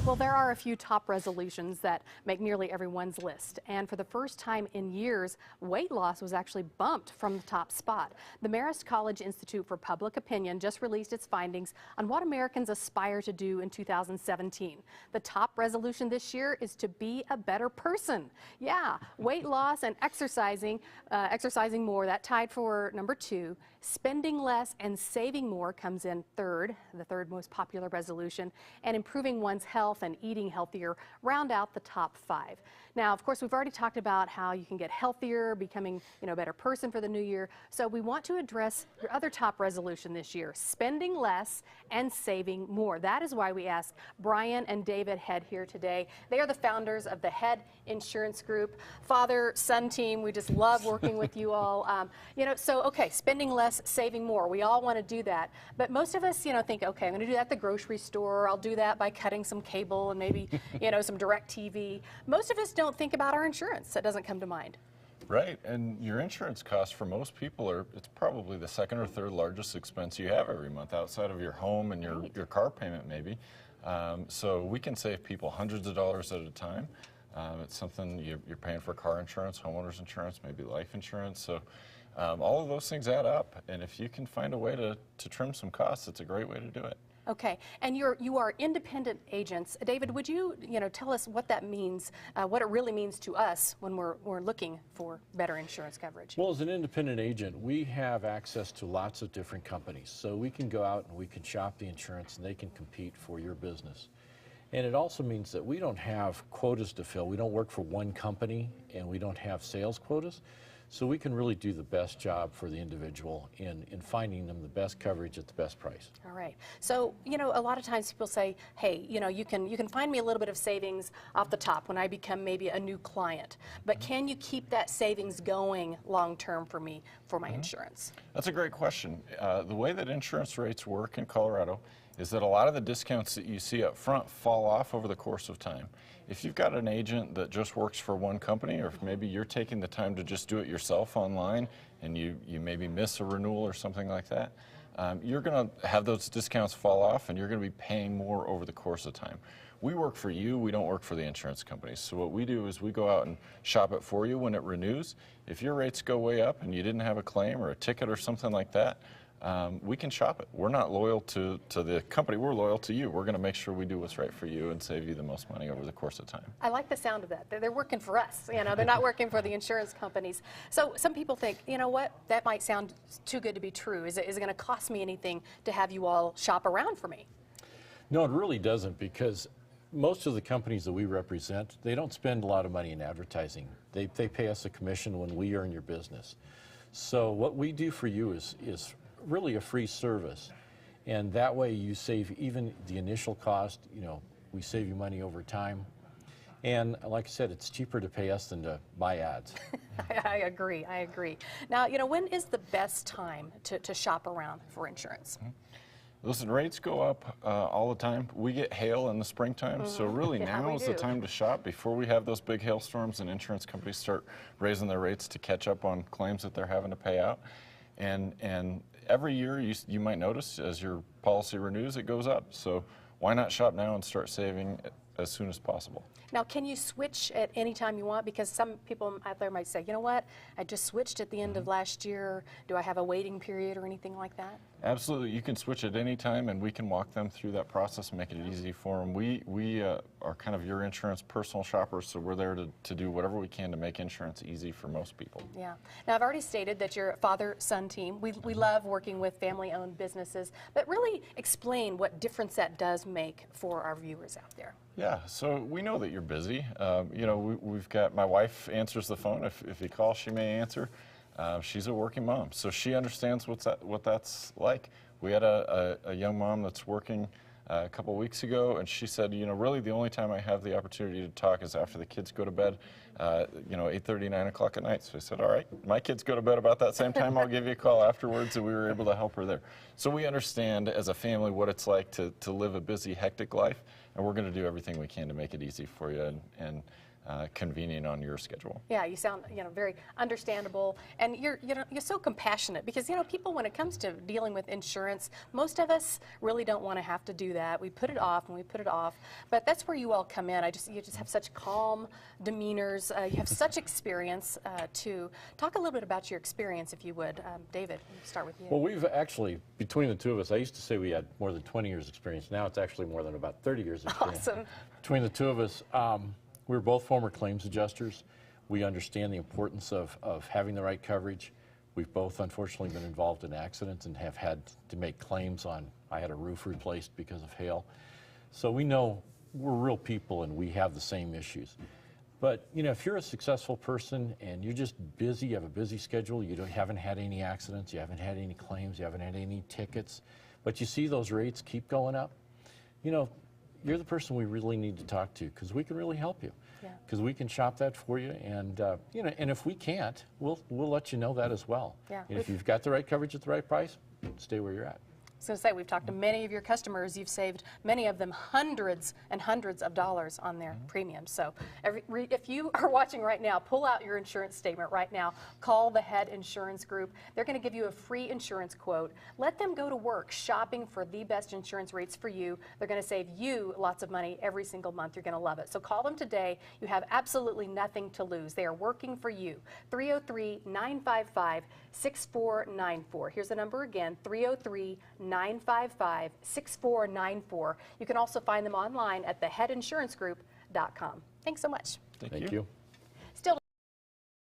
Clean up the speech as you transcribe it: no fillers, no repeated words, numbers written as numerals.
Well, there are a few top resolutions that make nearly everyone's list. And for the first time in years, weight loss was actually bumped from the top spot. The Marist College Institute for Public Opinion just released its findings on what Americans aspire to do in 2017. The top resolution this year is to be a better person. Yeah, weight loss and exercising more, that tied for number 2. Spending less and saving more comes in third, the third most popular resolution, and improving one's health and eating healthier round out the top 5. Now, of course, we've already talked about how you can get healthier, becoming, a better person for the new year. So we want to address your other top resolution this year, spending less and saving more. That is why we asked Brian and David Head here today. They are the founders of the Head Insurance Group, father-son team. We just love working with you all. Okay, spending less, saving more. We all want to do that. But most of us, think, okay, I'm going to do that at the grocery store. I'll do that by cutting some cable and maybe, some direct TV. Most of us don't think about our insurance. That doesn't come to mind. Right, and your insurance costs for most people it's probably the second or third largest expense you have every month outside of your home and your car payment maybe. So we can save people hundreds of dollars at a time. It's something you're paying for car insurance, homeowners insurance, maybe life insurance. So all of those things add up, and if you can find a way to trim some costs, it's a great way to do it. Okay, and you are independent agents. David, would you tell us what that means, what it really means to us when we're looking for better insurance coverage? Well, as an independent agent, we have access to lots of different companies. So we can go out and we can shop the insurance and they can compete for your business. And it also means that we don't have quotas to fill. We don't work for one company and we don't have sales quotas. So we can really do the best job for the individual in finding them the best coverage at the best price. All right. So, a lot of times people say, hey, you can find me a little bit of savings off the top when I become maybe a new client. But can you keep that savings going long term for me for my insurance? That's a great question. The way that insurance rates work in Colorado is that a lot of the discounts that you see up front fall off over the course of time. If you've got an agent that just works for one company, or if maybe you're taking the time to just do it yourself online and you maybe miss a renewal or something like that, you're going to have those discounts fall off and you're going to be paying more over the course of time. We work for you, we don't work for the insurance companies. So what we do is we go out and shop it for you when it renews. If your rates go way up and you didn't have a claim or a ticket or something like that, we can shop it. We're not loyal to the company, we're loyal to you. We're going to make sure we do what's right for you and save you the most money over the course of time. I like the sound of that. They're working for us. They're not working for the insurance companies. So some people think, what, that might sound too good to be true. Is it going to cost me anything to have you all shop around for me? No, it really doesn't, because most of the companies that we represent, they don't spend a lot of money in advertising. They pay us a commission when we earn your business. So what we do for you is really a free service, and that way you save even the initial cost. We save you money over time, and like I said, it's cheaper to pay us than to buy ads. I agree. Now, when is the best time to shop around for insurance? Listen, rates go up all the time. We get hail in the springtime, so really now is the time to shop before we have those big hailstorms and insurance companies start raising their rates to catch up on claims that they're having to pay out. And every year you might notice as your policy renews, it goes up. So why not shop now and start saving as soon as possible? Now, can you switch at any time you want? Because some people out there might say, you know what, I just switched at the end of last year. Do I have a waiting period or anything like that? Absolutely. You can switch at any time, and we can walk them through that process and make it easy for them. We are kind of your insurance personal shoppers, so we're there to do whatever we can to make insurance easy for most people. Yeah. Now, I've already stated that you're a father-son team. We love working with family-owned businesses, but really explain what difference that does make for our viewers out there. Yeah, so we know that you're busy. We've got, my wife answers the phone. If you call, she may answer. She's a working mom, so she understands what that's like. We had a young mom that's working a couple weeks ago, and she said, really the only time I have the opportunity to talk is after the kids go to bed, 8:30, 9 o'clock at night. So I said, all right, my kids go to bed about that same time. I'll give you a call afterwards, and we were able to help her there. So we understand as a family what it's like to live a busy, hectic life, and we're going to do everything we can to make it easy for you and convening on your schedule. Yeah, you sound, very understandable, and you're so compassionate because, people, when it comes to dealing with insurance, most of us really don't want to have to do that. We put it off and we put it off, but that's where you all come in. You just have such calm demeanors. You have such experience to talk a little bit about your experience, if you would. David, we'll start with you. Well, we've actually, between the two of us, I used to say we had more than 20 years experience. Now it's actually more than about 30 years experience. Awesome. Between the two of us, we're both former claims adjusters. We understand the importance of having the right coverage. We've both unfortunately been involved in accidents and have had to make claims on, I had a roof replaced because of hail. So we know we're real people and we have the same issues. But if you're a successful person and you're just busy, you have a busy schedule, haven't had any accidents, you haven't had any claims, you haven't had any tickets, but you see those rates keep going up, you're the person we really need to talk to because we can really help you. Because we can shop that for you, and and if we can't, we'll let you know that as well. Yeah. And if you've got the right coverage at the right price, stay where you're at. I was going to say, we've talked to many of your customers. You've saved many of them hundreds and hundreds of dollars on their premiums. So if you are watching right now, pull out your insurance statement right now. Call the Head Insurance Group. They're going to give you a free insurance quote. Let them go to work shopping for the best insurance rates for you. They're going to save you lots of money every single month. You're going to love it. So call them today. You have absolutely nothing to lose. They are working for you. 303-955-6494. Here's the number again, 303-955-6494. You can also find them online at theheadinsurancegroup.com. Thanks so much. Thank you.